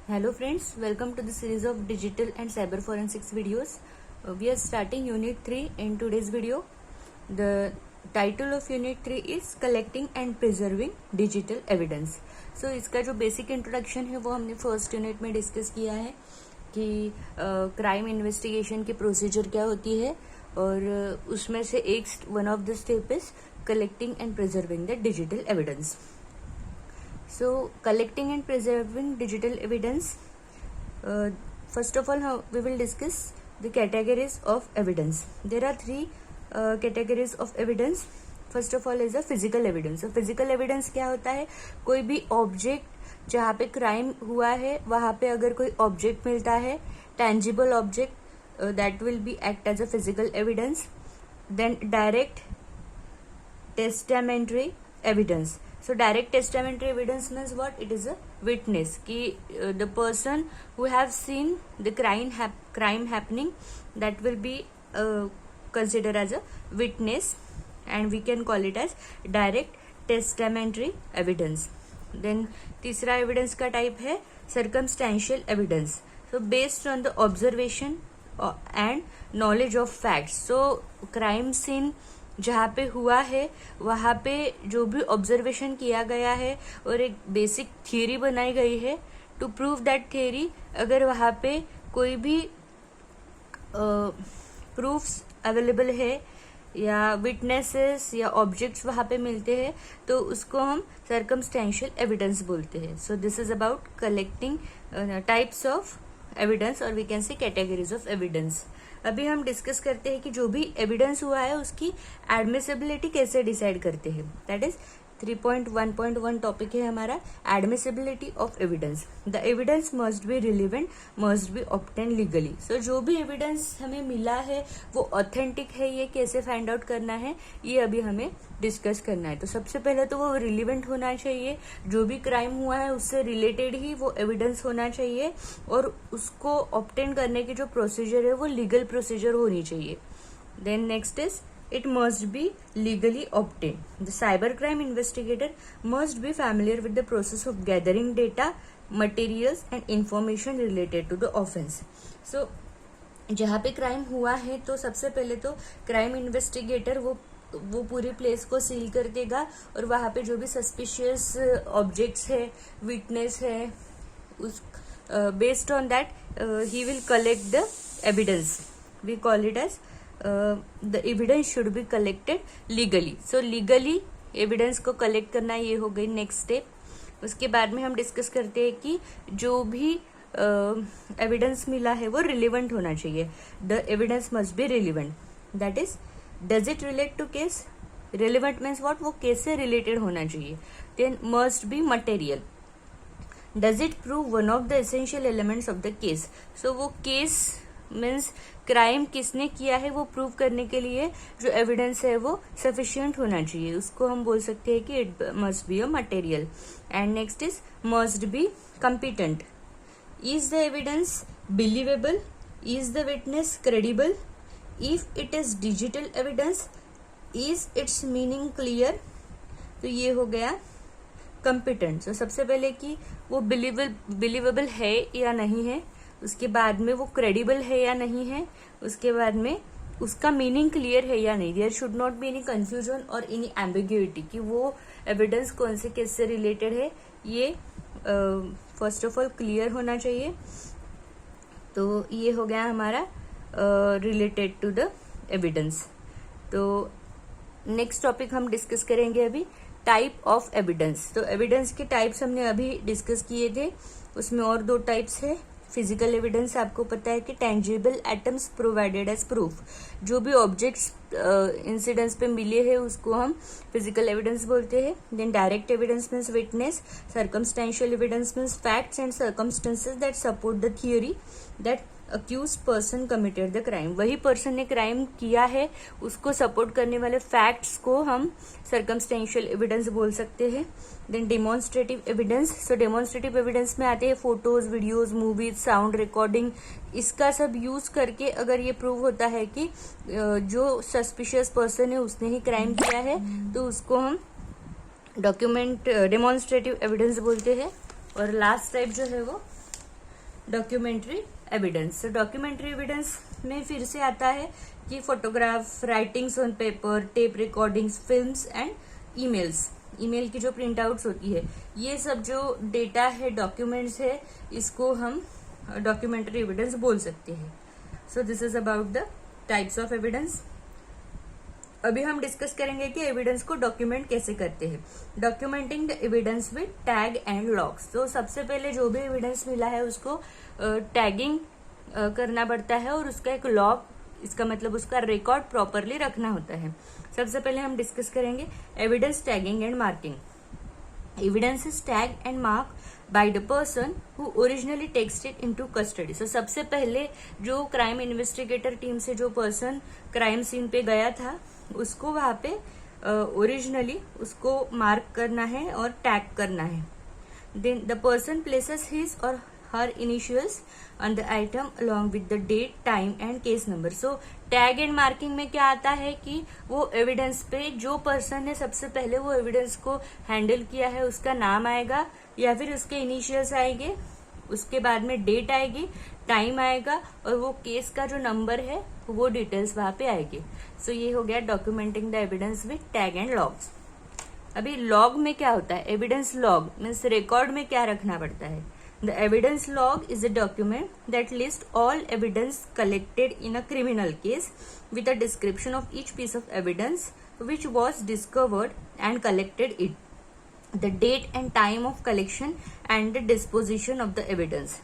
Hello friends, welcome to the series of digital and cyber forensics videos. We are starting unit 3 in today's video. The title of unit 3 is collecting and preserving digital evidence. So इसका जो basic introduction है वो हमने first unit में discuss किया है कि crime investigation की प्रोसीजर क्या होती है और उसमें से एक one of the step is collecting and preserving the digital evidence. So collecting and preserving digital evidence, first of all we will discuss the categories of evidence. There are three categories of evidence. First of all is a physical evidence. So physical evidence क्या होता है, कोई भी object जहाँ पे crime हुआ है वहाँ पे अगर कोई ऑब्जेक्ट मिलता है, tangible object, that will be act as a physical evidence. Then direct testamentary evidence. So direct testamentary evidence means what? It is a witness कि the person who have seen the crime happening, that will be considered as a witness and we can call it as direct testamentary evidence. Then तीसरा evidence का type है circumstantial evidence. So based on the observation and knowledge of facts. So crime scene जहाँ पे हुआ है वहाँ पे जो भी ऑब्जर्वेशन किया गया है और एक बेसिक थियरी बनाई गई है टू प्रूव दैट थियरी, अगर वहाँ पे कोई भी प्रूफ्स अवेलेबल है या विटनेसेस या ऑब्जेक्ट्स वहाँ पे मिलते हैं तो उसको हम सर्कमस्टेंशियल एविडेंस बोलते हैं. So this is about collecting types of evidence और we can say categories of evidence. अभी हम डिस्कस करते हैं कि जो भी एविडेंस हुआ है उसकी एडमिसिबिलिटी कैसे डिसाइड करते हैं. दैट इज 3.1.1 टॉपिक है हमारा, admissibility of evidence. The evidence must be relevant, must be obtain legally. So जो भी एविडेंस हमें मिला है वो ऑथेंटिक है, ये कैसे फाइंड आउट करना है ये अभी हमें डिस्कस करना है. तो सबसे पहले तो वो रिलेवेंट होना चाहिए, जो भी क्राइम हुआ है उससे रिलेटेड ही वो एविडेंस होना चाहिए और उसको ऑब्टेन करने की जो प्रोसीजर है वो लीगल प्रोसीजर होनी चाहिए. Then next is it must be legally obtained. The cybercrime investigator must be familiar with the process of gathering data, materials and information related to the offense. So जहाँ पे crime हुआ है तो सबसे पहले तो क्राइम इन्वेस्टिगेटर वो पूरी प्लेस को सील कर देगा और वहाँ पे जो भी सस्पिशियस ऑब्जेक्ट्स है, विटनेस है, उस based on that he will collect the evidence. We call it as the evidence should be collected legally. So legally evidence को collect करना ये हो गई नेक्स्ट स्टेप. उसके बाद में हम डिस्कस करते हैं कि जो भी एविडेंस मिला है वो रिलेवेंट होना चाहिए. The evidence must be relevant. That is does it relate to case. Relevant means what, वो केस से रिलेटेड होना चाहिए. Then must be material. Does it prove one of the essential elements of the case. So वो case means crime किसने किया है वो prove करने के लिए जो एविडेंस है वो सफिशिएंट होना चाहिए, उसको हम बोल सकते हैं कि it must be a material. And next is must be competent. Is the evidence believable, is the witness credible, if it is digital evidence, is it's meaning clear. तो ये हो गया कॉम्पिटेंट. तो सबसे पहले कि वो बिलीवेबल है या नहीं है, उसके बाद में वो क्रेडिबल है या नहीं है, उसके बाद में उसका मीनिंग क्लियर है या नहीं. There should not be any confusion और एनी एम्बिग्यूटी कि वो एविडेंस कौन से केस से रिलेटेड है, ये फर्स्ट ऑफ ऑल क्लियर होना चाहिए. तो ये हो गया हमारा रिलेटेड टू द एविडेंस. तो नेक्स्ट टॉपिक हम डिस्कस करेंगे अभी, टाइप ऑफ एविडेंस. तो एविडेंस के टाइप्स हमने अभी डिस्कस किए थे, उसमें और दो टाइप्स है. फिजिकल एविडेंस आपको पता है कि tangible items provided as proof. जो भी ऑब्जेक्ट्स इंसिडेंट्स पे मिले हैं उसको हम फिजिकल एविडेंस बोलते हैं. Then direct evidence means witness. Circumstantial evidence means facts and circumstances that support the theory that accused person committed the crime. वही पर्सन ने क्राइम किया है उसको सपोर्ट करने वाले फैक्ट्स को हम सर्कमस्टेंशियल एविडेंस बोल सकते हैं. Then demonstrative evidence. So demonstrative evidence में आते हैं photos, videos, movies, sound recording. इसका सब यूज करके अगर ये प्रूव होता है कि जो सस्पिशियस पर्सन है उसने ही क्राइम किया है तो उसको हम डेमोन्स्ट्रेटिव एविडेंस बोलते हैं. और लास्ट टाइप जो है वो डॉक्यूमेंट्री एविडेंस। तो डॉक्यूमेंट्री एविडेंस में फिर से आता है कि photograph, writings on paper, tape recordings, films and emails, email की जो प्रिंट आउट्स होती है, ये सब जो डेटा है, डॉक्यूमेंट्स है, इसको हम डॉक्यूमेंट्री एविडेंस बोल सकते हैं। So this is about the types of evidence. अभी हम डिस्कस करेंगे कि एविडेंस को डॉक्यूमेंट कैसे करते हैं। Documenting the evidence with tag and logs. तो सबसे पहले जो भी एविडेंस मिला है उसको टैगिंग करना पड़ता है और उसका एक लॉग, इसका मतलब उसका रिकॉर्ड प्रॉपरली रखना होता है। सबसे पहले हम डिस्कस करेंगे evidence tagging and marking. Evidence is tag and mark by the person who originally takes it into custody। So सबसे पहले जो क्राइम इन्वेस्टिगेटर टीम से जो पर्सन क्राइम सीन पे गया था उसको वहां पे ओरिजिनली उसको मार्क करना है और टैग करना है। Then the person places his और her initials on the item along with the date, time and case number। So tag and marking में क्या आता है कि वो एविडेंस पे जो पर्सन ने सबसे पहले वो एविडेंस को हैंडल किया है उसका नाम आएगा या फिर उसके इनिशियल्स आएंगे, उसके बाद में डेट आएगी, टाइम आएगा और वो केस का जो नंबर है वो डिटेल्स वहां पे आएगी। सो ये हो गया documenting the evidence with tag and logs. अभी लॉग में क्या होता है, एविडेंस लॉग मीन्स रिकॉर्ड में क्या रखना पड़ता है। The evidence log is a document that lists all evidence collected in a criminal case with a description of each piece of evidence which was discovered and collected it, the date and time of collection and the disposition of the evidence।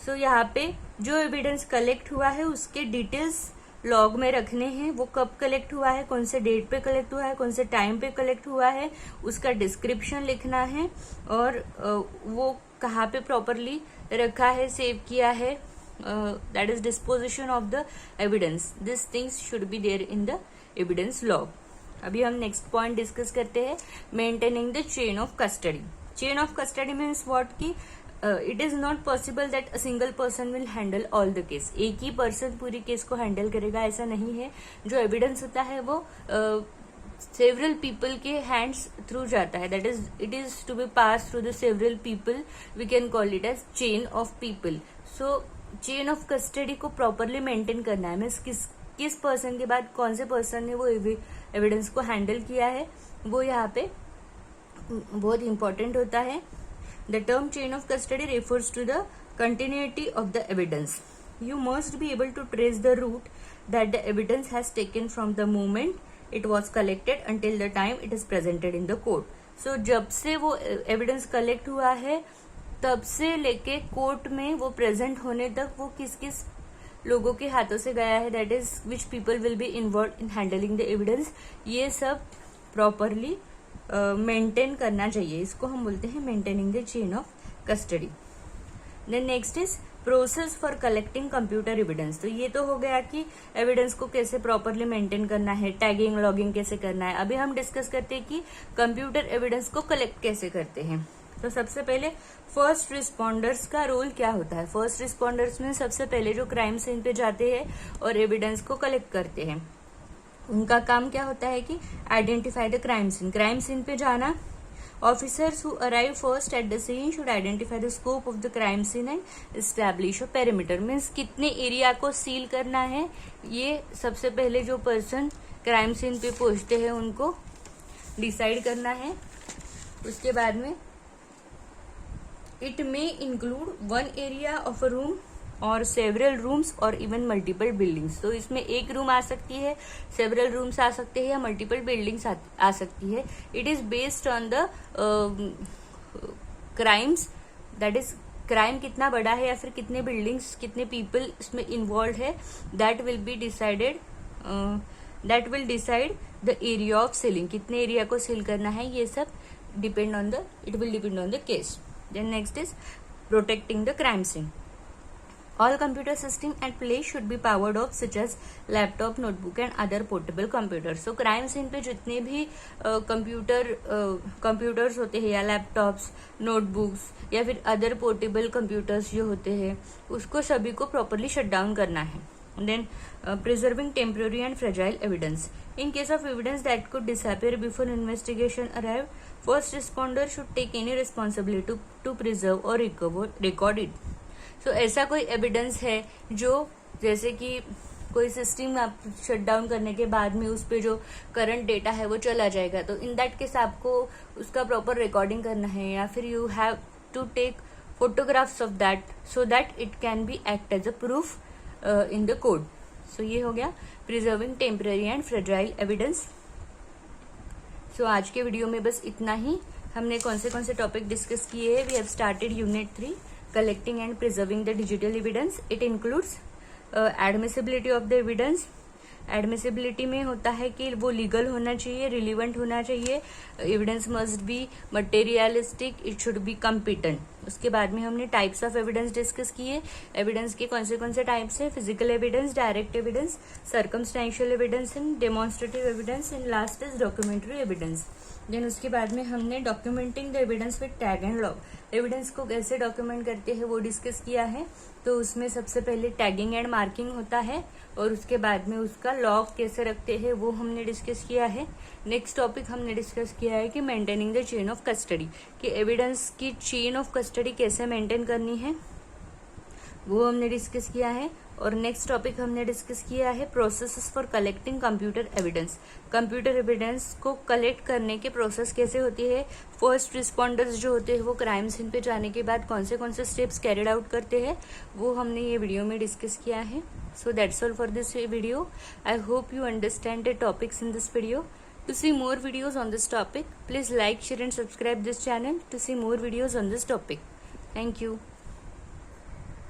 So यहाँ पे जो evidence collect हुआ है उसके details log में रखने हैं। वो कब कलेक्ट हुआ है, कौन से डेट पे कलेक्ट हुआ है, कौन से टाइम पे कलेक्ट हुआ है, उसका डिस्क्रिप्शन लिखना है और वो कहाँ पे प्रॉपरली रखा है, सेव किया है, that is disposition of the evidence. This things should be there in the evidence log. अभी हम नेक्स्ट पॉइंट डिस्कस करते हैं, maintaining the chain of custody. Chain of custody means what की it is not possible that a single person will handle all the case. एक ही पर्सन पूरी case को हैंडल करेगा ऐसा नहीं है। जो एविडेंस होता है वो सेवरल पीपल के हैंड्स थ्रू जाता है, that is it is to be pass through the several people, we can call it as chain of people. So chain of custody को प्रॉपरली मेंटेन करना है, मीन्स किस पर्सन के बाद कौन से पर्सन ने वो एविडेंस को हैंडल किया है वो यहाँ पे बहुत इंपॉर्टेंट होता है। The term chain of custody refers to the continuity of the evidence. You must be able to trace the route that the evidence has taken from the moment it was collected until the time it is presented in the court. So जब से वो evidence collect हुआ है तब से लेके court में वो प्रेजेंट होने तक वो किस किस लोगों के हाथों से गया है, that is which people will be involve in handling the evidence, ये सब प्रॉपरली मेंटेन करना चाहिए। इसको हम बोलते हैं maintaining the chain of custody. Then next is process for collecting computer evidence. तो ये तो हो गया कि एविडेंस को कैसे प्रॉपरली मेंटेन करना है, टैगिंग लॉगिंग कैसे करना है। अभी हम डिस्कस करते हैं कि कंप्यूटर एविडेंस को कलेक्ट कैसे करते हैं। तो सबसे पहले फर्स्ट रिस्पॉन्डर्स का रोल क्या होता है। फर्स्ट रिस्पॉन्डर्स में सबसे पहले जो क्राइम सीन पे जाते हैं और एविडेंस को कलेक्ट करते हैं, उनका काम क्या होता है कि identify the crime scene. Crime scene पे जाना, officers who arrive first at the scene should identify the scope of the crime scene and establish a perimeter, means कितने एरिया को सील करना है, ये सबसे पहले जो पर्सन क्राइम सीन पे पहुंचते हैं उनको डिसाइड करना है। उसके बाद में it may include one area of a room और सेवरल रूम्स और इवन मल्टीपल बिल्डिंग्स। तो इसमें एक रूम आ सकती है, सेवरल रूम्स आ सकते हैं या मल्टीपल बिल्डिंग्स आ सकती है। It is based on the crimes, that is crime कितना बड़ा है या फिर कितने बिल्डिंग्स, कितने पीपल इसमें इन्वॉल्व है, that will be decided, that will decide the area of sealing, कितने एरिया को सील करना है, ये सब depend on the, it will depend on the case. Then next is protecting the crime scene. All computer system at place should be powered off such as laptop, notebook and other portable computers। So crime scene पे जितने भी computers होते हैं या laptops, notebooks या फिर other portable computers जो होते हैं उसको सभी को प्रॉपरली शट डाउन करना है। Then preserving temporary and fragile evidence. In case of evidence that could disappear before investigation arrive, first responder should take any responsibility to preserve or record it। सो ऐसा कोई एविडेंस है जो, जैसे कि कोई system आप शट डाउन करने के बाद में उस पे जो करंट डेटा है वो चला जाएगा, तो इन दैट केस आपको उसका प्रॉपर रिकॉर्डिंग करना है, या फिर you have to take photographs of that so that it can be act as a proof in the court. सो ये हो गया preserving temporary and fragile evidence. So आज के वीडियो में बस इतना ही। हमने कौन से टॉपिक डिस्कस किए हैं? We have started unit 3 collecting and preserving the digital evidence. It includes admissibility of the evidence. Admissibility में होता है कि वो लीगल होना चाहिए, रिलीवेंट होना चाहिए, evidence must be materialistic, it should be competent. उसके बाद में हमने टाइप्स ऑफ एविडेंस डिस्कस किए। एविडेंस के कौन से टाइप्स है? Physical evidence, direct evidence, circumstantial evidence and demonstrative evidence, and last is documentary evidence. Then उसके बाद में हमने documenting the evidence with tag and log, evidence को कैसे डॉक्यूमेंट करते हैं वो डिस्कस किया है। तो उसमें सबसे पहले टैगिंग एंड मार्किंग होता है, और उसके बाद में उसका लॉग कैसे रखते हैं वो हमने डिस्कस किया है। नेक्स्ट टॉपिक हमने डिस्कस किया है कि maintaining the chain of custody, कि एविडेंस की चेन ऑफ कस्टडी कैसे मेंटेन करनी है वो हमने डिस्कस किया है। और नेक्स्ट टॉपिक हमने डिस्कस किया है processes for collecting computer evidence, computer evidence को कलेक्ट करने के प्रोसेस कैसे होती है। फर्स्ट रिस्पॉन्डर्स जो होते हैं वो क्राइम सीन पे जाने के बाद कौन से स्टेप्स कैरिड आउट करते हैं वो हमने ये वीडियो में डिस्कस किया है। So that's all for this video. I hope you understand the topics in this video. To see more videos on this topic, please like, share and subscribe this channel to see more videos on this topic. Thank you.